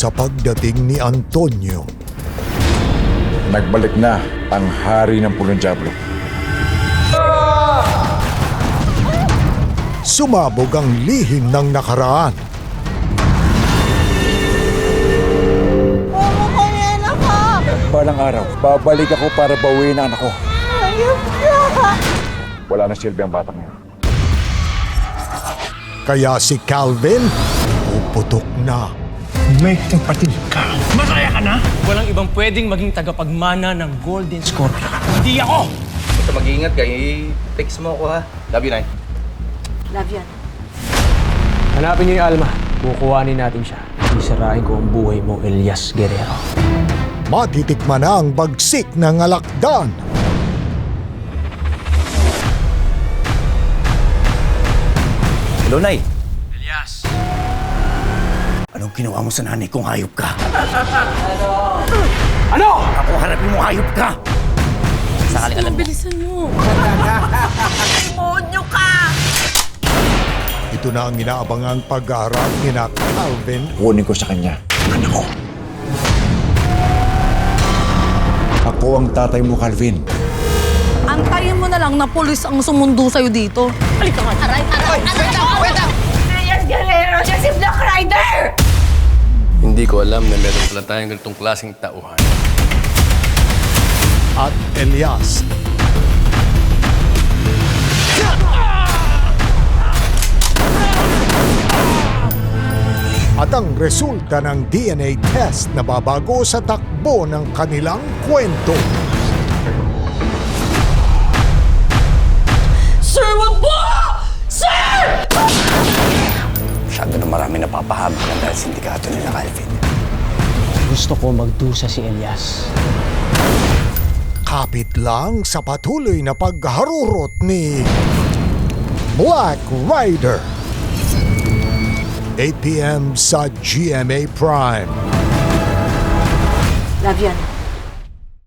sa pagdating ni Antonio. Nagbalik na ang hari ng Pulong Diablo. Sumabog ang lihim ng nakaraan. Balang araw, babalik ako para bawiin ang anak ko. Wala na silbi ang batang niya. Kaya si Calvin, puputok na. May kapatid ka. Masaya ka na? Walang ibang pwedeng maging tagapagmana ng Golden Scorpion. Hindi ako! Basta mag-iingat ka, i-text mo ako ha. Love you, Nay. Love yan. Hanapin niyo yung Alma. Kukuhanin natin siya. Isarain ko ang buhay mo, Elias Guerrero. Matitikman na ang bagsik ng alakdan. Hello, Nay. Elias! Anong ginawa mo sa nanay kung hayop ka? Ano? Ako harapin mo hayop ka! Sakali alam mo. Bilisan mo. Demonyo ka! Ito na ang inaabangang pag-aarap ni na Calvin. Kunin ko sa kanya. Anak ko. Ako ang tatay mo, Calvin. Antayin mo na lang na pulis ang sumundo sa'yo dito. Halika nga. Aray! Wait up! Elias Guerrero! Siya si Black Rider! Hindi ko alam na meron pala tayong ganitong klaseng tauhan. At Elias. At ang resulta ng DNA test na babago sa takbo ng kanilang kwento. Sir, wag po! Sir! Masyado na marami napapahamak na dahil sindikato nila, Calvin. Gusto ko magdusa si Elias. Kapit lang sa patuloy na pagharurot ni Black Rider. 8 p.m. sa GMA Prime. Love yan.